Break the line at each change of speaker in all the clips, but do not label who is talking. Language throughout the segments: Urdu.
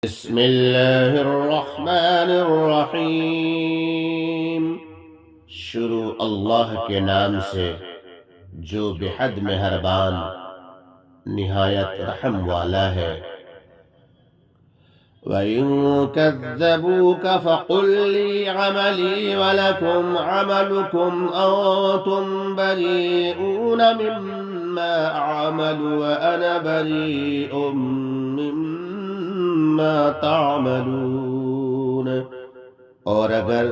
بسم اللہ الرحمن الرحیم۔ شروع اللہ کے نام سے جو بحد مہربان نہایت رحم والا ہے۔ وَإِن كَذَّبُوكَ فَقُل لِّي عَمَلِي وَلَكُمْ عَمَلُكُمْ أَنتُمْ بَرِيئُونَ مِمَّا أَعْمَلُ وَأَنَا بَرِيءٌ مِّمَّا تَعْمَلُونَ۔ اور اگر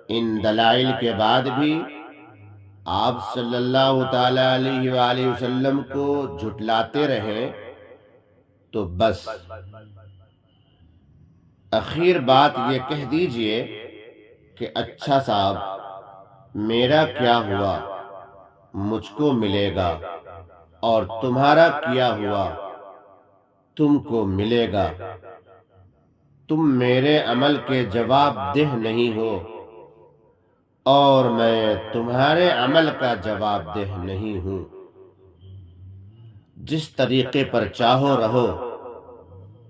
ان دلائل کے بعد بھی آپ صلی اللہ تعالی علیہ وآلہ وسلم کو جھٹلاتے رہیں تو بس اخیر بات یہ کہہ دیجئے کہ اچھا صاحب، میرا کیا ہوا مجھ کو ملے گا، اور تمہارا کیا ہوا تم کو ملے گا۔ تم میرے عمل کے جواب دہ نہیں ہو اور میں تمہارے عمل کا جواب دہ نہیں ہوں۔ جس طریقے پر چاہو رہو،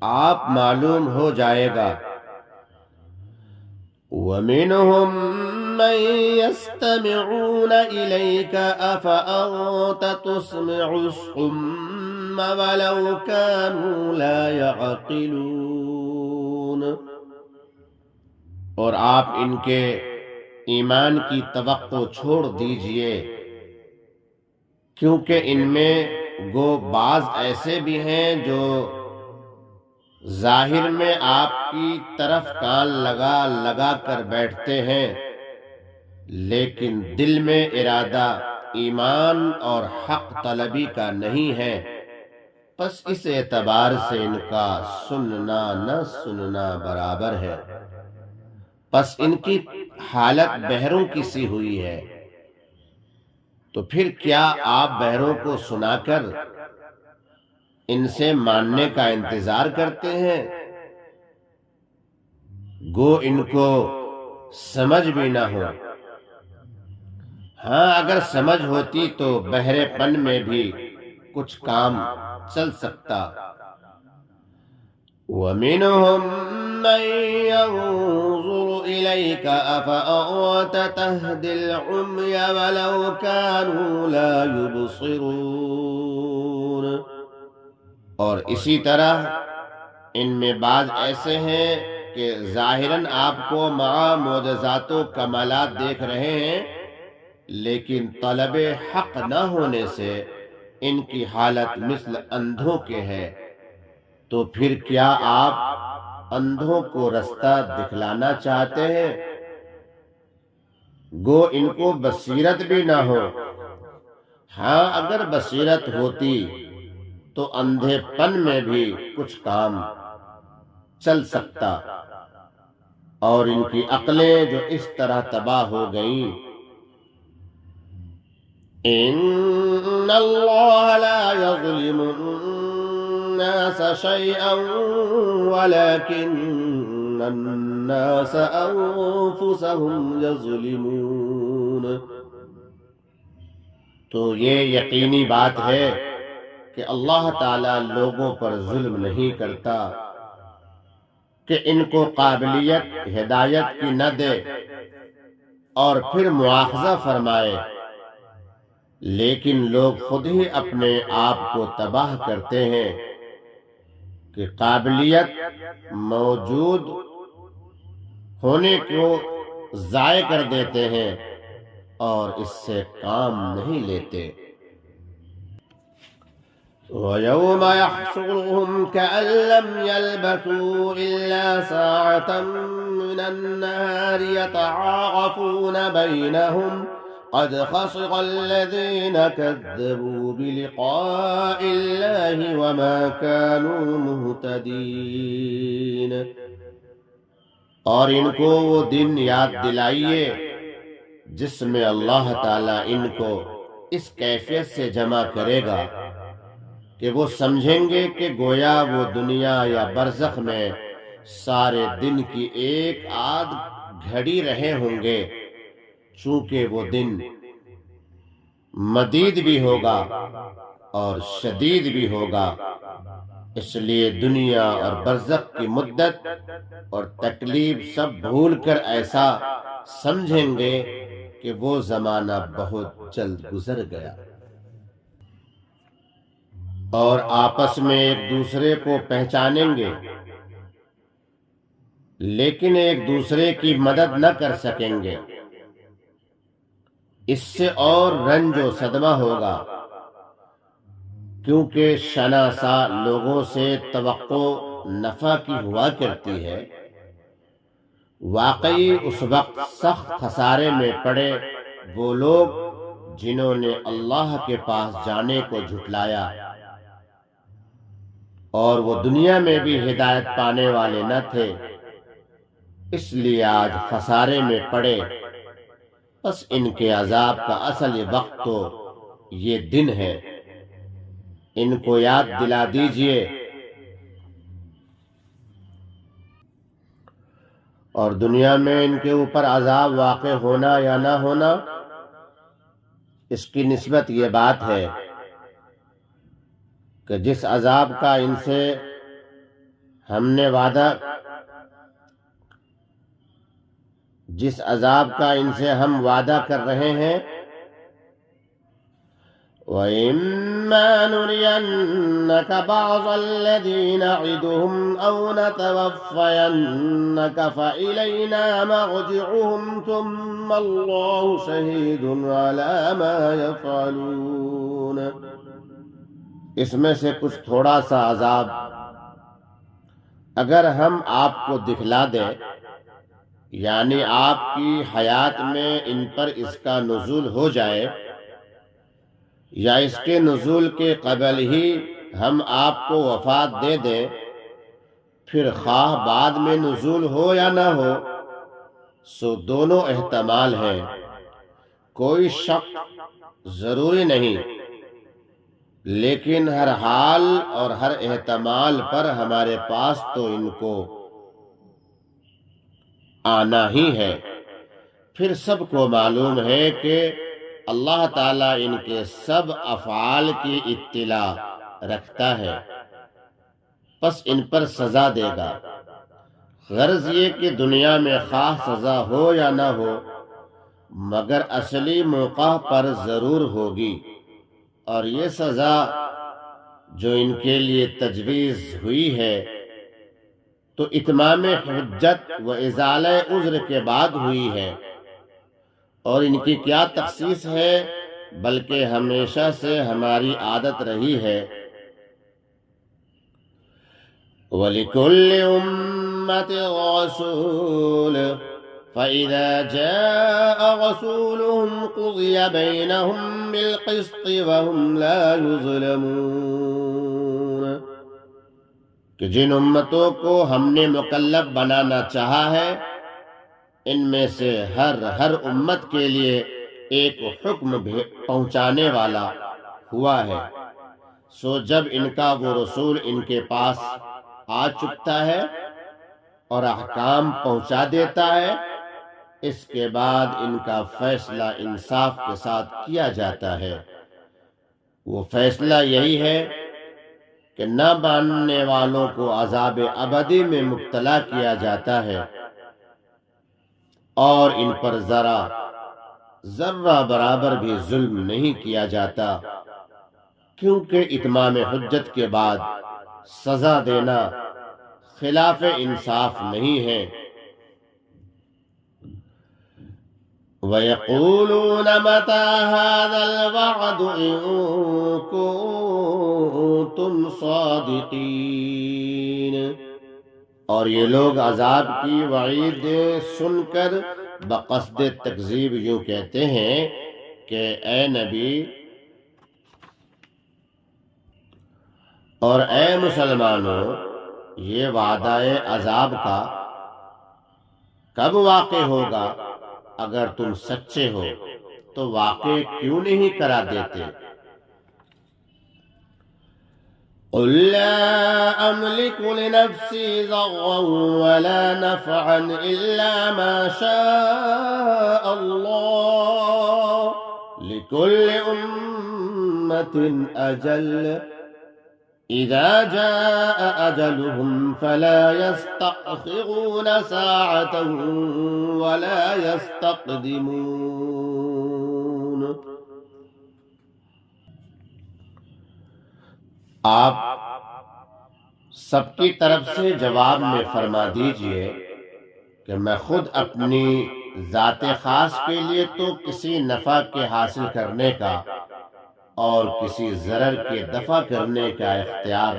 آپ معلوم ہو جائے گا۔ وَمِنْهُمْ مَنْ يَسْتَمِعُونَ إِلَيْكَ أَفَأَنْتَ تُسْمِعُ الصُّمَّ وَلَوْ كَانُوا لَا يَعْقِلُونَ۔ اور آپ ان کے ایمان کی توقع چھوڑ دیجئے، کیونکہ ان میں گو بعض ایسے بھی ہیں جو ظاہر میں آپ کی طرف کان لگا لگا کر بیٹھتے ہیں، لیکن دل میں ارادہ ایمان اور حق طلبی کا نہیں ہے۔ پس اس اعتبار سے ان کا سننا نہ سننا برابر ہے۔ پس ان کی حالت بہروں کی سی ہوئی ہے، تو پھر کیا آپ بہروں کو سنا کر ان سے ماننے کا انتظار کرتے ہیں؟ گو ان کو سمجھ بھی نہ ہو۔ ہاں، اگر سمجھ ہوتی تو بہرے پن میں بھی کچھ کام چل سکتا۔ وَمِنْهُمْ مَنْ يَنظُرُ إِلَيْكَ أَفَأَنْتَ تَهْدِي الْعُمْيَ وَلَوْ كَانُوا لَا يُبْصِرُونَ۔ اور اسی طرح ان میں بعض ایسے ہیں کہ ظاہراً آپ کو مع معجزات و کمالات دیکھ رہے ہیں، لیکن طلب حق نہ ہونے سے ان کی حالت مثل اندھوں کے ہے۔ تو پھر کیا آپ اندھوں کو رستہ دکھلانا چاہتے ہیں؟ گو ان کو بصیرت بھی نہ ہو۔ ہاں، اگر بصیرت ہوتی تو اندھے پن میں بھی کچھ کام چل سکتا، اور ان کی عقلیں جو اس طرح تباہ ہو گئیں۔ إِنَّ اللَّهَ لَا يَظْلِمُ النَّاسَ شَيْئًا وَلَكِنَّ النَّاسَ أَنفُسَهُمْ يَظْلِمُونَ۔ تو یہ یقینی بات ہے کہ اللہ تعالیٰ لوگوں پر ظلم نہیں کرتا کہ ان کو قابلیت ہدایت کی نہ دے اور پھر مواخذہ فرمائے، لیکن لوگ خود ہی اپنے آپ کو تباہ کرتے ہیں کہ قابلیت موجود ہونے کو ضائع کر دیتے ہیں اور اس سے کام نہیں لیتے۔ وَيَوْمَ يَحْشُرُهُمْ كَأَن لَّمْ يَلْبَثُوا إِلَّا سَاعَةً مِّنَ النَّهَارِ يَتَعَارَفُونَ بَيْنَهُمْ قَدْ خَسِرَ الَّذِينَ كَذَّبُوا بِلِقَاءِ اللَّهِ وَمَا كَانُوا مُهْتَدِينَ۔ اور ان کو وہ دن یاد دلائیے جس میں اللہ تعالیٰ ان کو اس کیفیت سے جمع کرے گا کہ وہ سمجھیں گے کہ گویا وہ دنیا یا برزخ میں سارے دن کی ایک آدھ گھڑی رہے ہوں گے، چونکہ وہ دن مدید بھی ہوگا اور شدید بھی ہوگا۔ اس لیے دنیا اور برزخ کی مدت اور تکلیف سب بھول کر ایسا سمجھیں گے کہ وہ زمانہ بہت جلد گزر گیا، اور آپس میں ایک دوسرے کو پہچانیں گے لیکن ایک دوسرے کی مدد نہ کر سکیں گے۔ اس سے اور رنج و صدمہ ہوگا، کیونکہ شناسا لوگوں سے توقع نفع کی ہوا کرتی ہے۔ واقعی اس وقت سخت خسارے میں پڑے وہ لوگ جنہوں نے اللہ کے پاس جانے کو جھٹلایا، اور وہ دنیا میں بھی ہدایت پانے والے نہ تھے، اس لیے آج خسارے میں پڑے۔ بس ان کے عذاب کا اصل وقت تو یہ دن ہے، ان کو یاد دلا دیجئے۔ اور دنیا میں ان کے اوپر عذاب واقع ہونا یا نہ ہونا، اس کی نسبت یہ بات ہے کہ جس عذاب کا ان سے ہم وعدہ کر رہے ہیں، وَإِمَّا نُرِيَنَّكَ بَعْضَ الَّذِي نَعِدُهُمْ أَوْ نَتَوَفَّيَنَّكَ فَإِلَيْنَا مَرْجِعُهُمْ ثُمَّ اللَّهُ شَهِيدٌ عَلَى مَا يَفْعَلُونَ۔ اس میں سے کچھ تھوڑا سا عذاب اگر ہم آپ کو دکھلا دیں، یعنی آپ کی حیات میں ان پر اس کا نزول ہو جائے، یا اس کے نزول کے قبل ہی ہم آپ کو وفات دے دیں، پھر خواہ بعد میں نزول ہو یا نہ ہو، سو دونوں احتمال ہیں، کوئی شک ضروری نہیں، لیکن ہر حال اور ہر احتمال پر ہمارے پاس تو ان کو آنا ہی ہے۔ پھر سب کو معلوم ہے کہ اللہ تعالیٰ ان کے سب افعال کی اطلاع رکھتا ہے، پس ان پر سزا دے گا۔ غرض یہ کہ دنیا میں خواہ سزا ہو یا نہ ہو، مگر اصلی موقع پر ضرور ہوگی، اور یہ سزا جو ان کے لیے تجویز ہوئی ہے تو اتمام حجت و ازالہ عذر کے بعد ہوئی ہے، اور ان کی کیا تخصیص ہے، بلکہ ہمیشہ سے ہماری عادت رہی ہے۔ وَلِكُلِّ أُمَّةٍ رَسُولٌ فَإِذَا جَاءَ رَسُولُهُمْ قُضِيَ بَيْنَهُمْ بِالْقِسْطِ وَهُمْ لَا يُظْلَمُونَ۔ کہ جن امتوں کو ہم نے مکلف بنانا چاہا ہے، ان میں سے ہر امت کے لیے ایک حکم پہنچانے والا ہوا ہے، سو جب ان کا وہ رسول ان کے پاس آ چکتا ہے اور احکام پہنچا دیتا ہے، اس کے بعد ان کا فیصلہ انصاف کے ساتھ کیا جاتا ہے۔ وہ فیصلہ یہی ہے کہ نہ ماننے والوں کو عذاب ابدی میں مبتلا کیا جاتا ہے، اور ان پر ذرہ برابر بھی ظلم نہیں کیا جاتا، کیونکہ اتمام حجت کے بعد سزا دینا خلاف انصاف نہیں ہے۔ وَيَقُولُونَ مَتَى هَذَا الْوَعْدُ إِن كُنتُمْ صَادِقِينَ۔ اور یہ لوگ عذاب کی وعید سن کر بقصد تکذیب یوں کہتے ہیں کہ اے نبی اور اے مسلمانوں، یہ وعدہ عذاب کا کب واقع ہوگا؟ اگر تم سچے ہو تو واقع کیوں نہیں کرا دیتے؟ قُلْ لَا أَمْلِكُ لِنَفْسِي ضَرًّا وَلَا نَفْعًا إِلَّا مَا شَاءَ اللَّهُ لِكُلِّ أُمَّةٍ أَجَلٌ اذا جاء اجلهم فلا يستأخرون ساعة ولا يستقدمون۔ آپ سب کی طرف سے جواب میں فرما دیجئے کہ میں خود اپنی ذات خاص کے لیے تو کسی نفع کے حاصل کرنے کا اور کسی ضرر کے دفع کرنے کا اختیار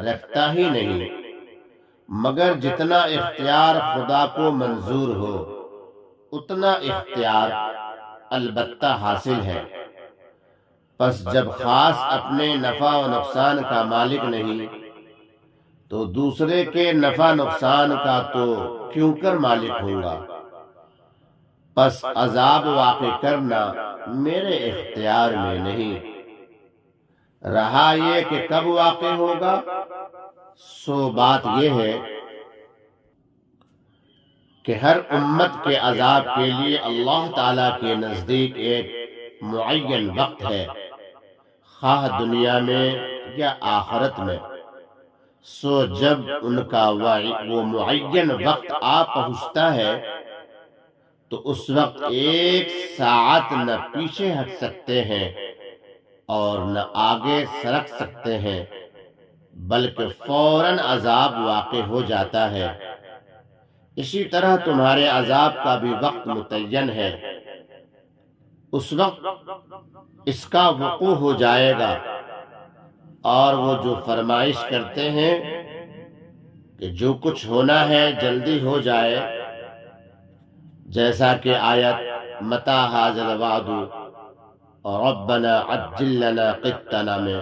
رکھتا ہی نہیں، مگر جتنا اختیار خدا کو منظور ہو اتنا اختیار البتہ حاصل ہے۔ پس جب خاص اپنے نفع و نقصان کا مالک نہیں تو دوسرے کے نفع نقصان کا تو کیوں کر مالک ہوں گا؟ پس عذاب واقع کرنا میرے اختیار میں نہیں، رہا یہ کہ کب واقع ہوگا، سو بات یہ ہے کہ ہر امت کے عذاب کے لیے اللہ تعالیٰ کے نزدیک ایک معین وقت ہے، خواہ دنیا میں یا آخرت میں۔ سو جب ان کا وہ معین وقت آ پہنچتا ہے تو اس وقت ایک ساعت نہ پیچھے ہٹ سکتے ہیں اور نہ آگے سرک سکتے ہیں، بلکہ فوراً عذاب واقع ہو جاتا ہے۔ اسی طرح تمہارے عذاب کا بھی وقت متعین ہے، اس وقت اس کا وقوع ہو جائے گا، اور وہ جو فرمائش کرتے ہیں کہ جو کچھ ہونا ہے جلدی ہو جائے، جیسا کہ آیت متی ھذا الوعد اور ربنا عجل لنا قطنا میں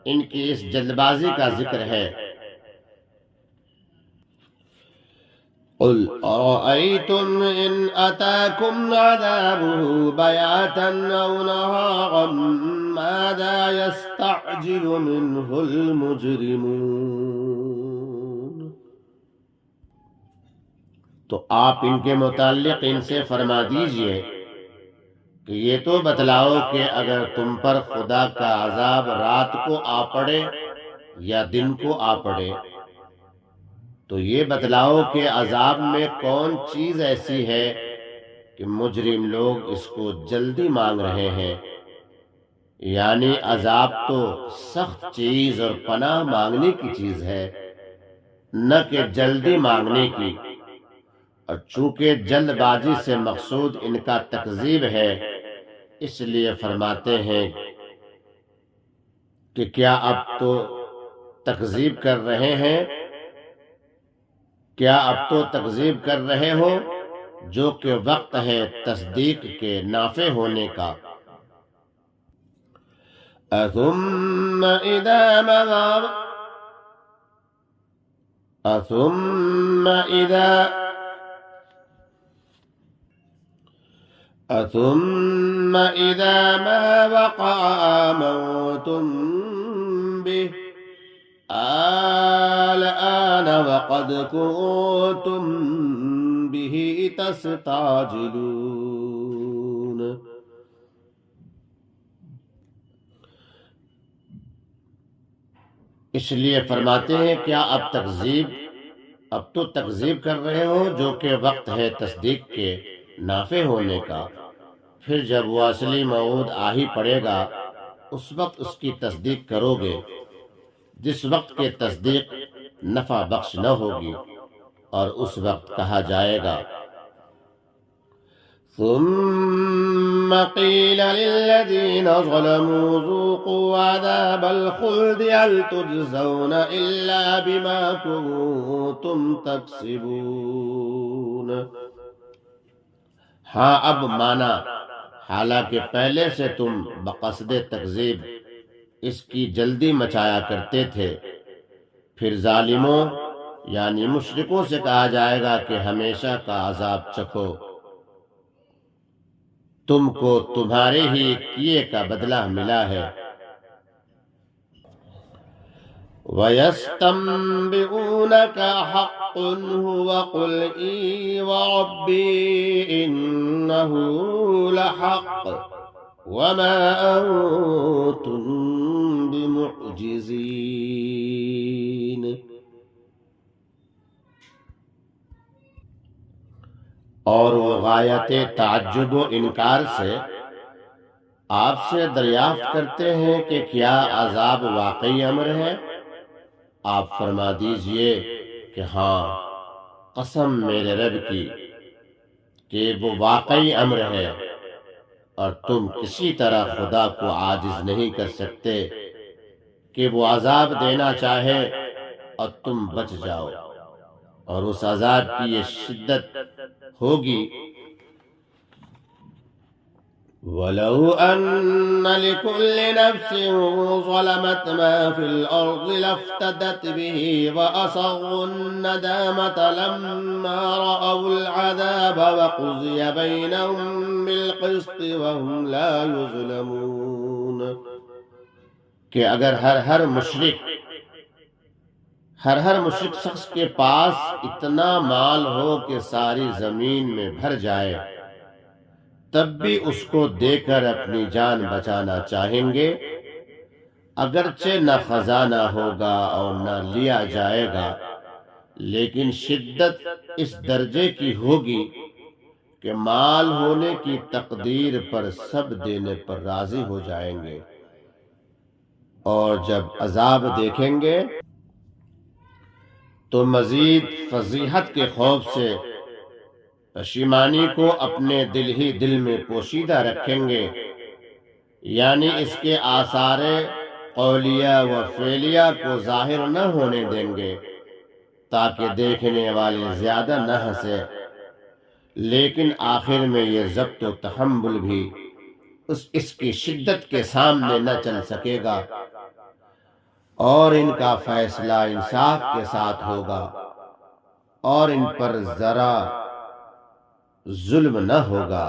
ان کی اس جلد بازی کا ذکر ہے۔ قل أرأيتم إن أتاكم عذابه بياتا أو نهارا ماذا يستعجل منه المجرمون۔ تو آپ ان کے متعلق ان سے فرما دیجئے کہ یہ تو بتلاؤ کہ اگر تم پر خدا کا عذاب رات کو آ پڑے یا دن کو آ پڑے تو یہ بتلاؤ کہ عذاب میں کون چیز ایسی ہے کہ مجرم لوگ اس کو جلدی مانگ رہے ہیں، یعنی عذاب تو سخت چیز اور پناہ مانگنے کی چیز ہے، نہ کہ جلدی مانگنے کی۔ اور چونکہ جلد بازی سے مقصود ان کا تکذیب ہے، اس لیے فرماتے ہیں کہ کیا اب تو تکذیب کر رہے ہیں، کیا اب تو تکذیب کر رہے ہو، جو کہ وقت ہے تصدیق کے نافع ہونے کا۔ ثم إذا ما وقع آمنتم به الآن وقد كنتم به تستعجلون۔ اس لیے فرماتے ہیں کیا اب تو تکذیب کر رہے ہو، جو کہ وقت ہے تصدیق کے نافع ہونے کا۔ پھر جب وہ اصلی موعود آ ہی پڑے گا اس وقت اس کی تصدیق کرو گے، جس وقت کے تصدیق نفع بخش نہ ہوگی، اور اس وقت کہا جائے گا ثم قيل للذين ظلموا ذوقوا عذاب الخلد هل تجزون إلا بما كنتم تكسبون۔ ہاں اب مانا، حالانکہ پہلے سے تم بقصد تکذیب اس کی جلدی مچایا کرتے تھے۔ پھر ظالموں یعنی مشرکوں سے کہا جائے گا کہ ہمیشہ کا عذاب چکھو، تم کو تمہارے ہی کیے کا بدلہ ملا ہے۔ وَيَسْتَنبِئُونَكَ حَقٌّ هُوَ قُلْ إِي وَرَبِّي إِنَّهُ لَحَقٌّ وَمَا أَنْتُمْ بِمُعْجِزِينَ۔ معجزین۔ اور وہ غایت تعجب و انکار سے آپ سے دریافت کرتے ہیں کہ کیا عذاب واقعی امر ہے؟ آپ فرما دیجئے کہ ہاں، قسم میرے رب کی کہ وہ واقعی امر ہے، اور تم کسی طرح خدا کو عاجز نہیں کر سکتے کہ وہ عذاب دینا چاہے اور تم بچ جاؤ، اور اس عذاب کی یہ شدت ہوگی۔ وَلَوْ أَنَّ لِكُلِّ نَفْسٍ ظَلَمَتْ مَا فِي الْأَرْضِ لَافْتَدَتْ بِهِ وَأَسَرُّوا النَّدَامَةَ لَمَّا رَأَوُا الْعَذَابَ وَقُضِيَ بَيْنَهُم بِالْقِسْطِ وَهُمْ لَا يُظْلَمُونَ۔ کہ اگر ہر مشرک شخص کے پاس اتنا مال ہو کہ ساری زمین میں بھر جائے، تب بھی اس کو دے کر اپنی جان بچانا چاہیں گے، اگرچہ نہ خزانہ ہوگا اور نہ لیا جائے گا، لیکن شدت اس درجے کی ہوگی کہ مال ہونے کی تقدیر پر سب دینے پر راضی ہو جائیں گے، اور جب عذاب دیکھیں گے تو مزید فضیحت کے خوف سے پشیمانی کو اپنے دل میں پوشیدہ رکھیں گے، یعنی اس کے آثار قولیہ و فعلیہ کو ظاہر نہ ہونے دیں گے تاکہ دیکھنے والے زیادہ نہ ہنسے، لیکن آخر میں یہ ضبط و تحمل بھی اس کی شدت کے سامنے نہ چل سکے گا، اور ان کا فیصلہ انصاف کے ساتھ ہوگا، اور ان پر ذرا ظلم نہ ہوگا۔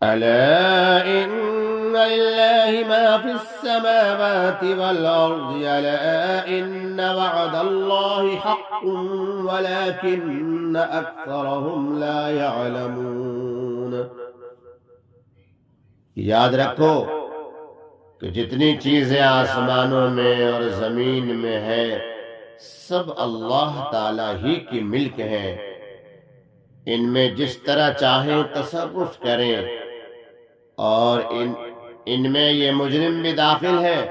ألا إن لله ما في السماوات والأرض ألا إن وعد الله حق ولكن أكثرهم لا يعلمون۔ یاد رکھو کہ جتنی چیزیں آسمانوں میں اور زمین میں ہے سب اللہ تعالی ہی کی ملک ہے، ان میں جس طرح چاہیں تصرف کریں، اور ان میں یہ مجرم بھی داخل ہے،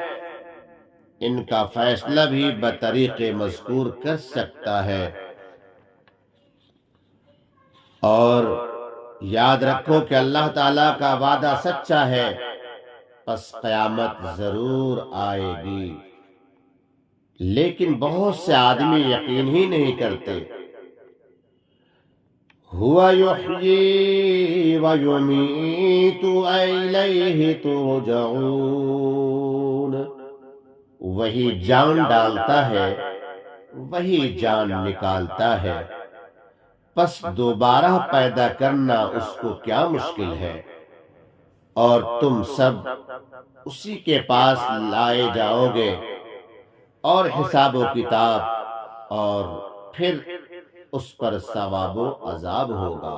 ان کا فیصلہ بھی بطریق مذکور کر سکتا ہے۔ اور یاد رکھو کہ اللہ تعالیٰ کا وعدہ سچا ہے، پس قیامت ضرور آئے گی، لیکن بہت سے آدمی یقین ہی نہیں کرتے۔ هو يحيي ويميت وإليه ترجعون۔ وہی جان ڈالتا ہے، وہی جان نکالتا ہے، پس دوبارہ پیدا کرنا اس کو کیا مشکل ہے، اور تم سب اسی کے پاس لائے جاؤ گے، اور حساب و کتاب، اور پھر اس پر ثواب و عذاب ہوگا۔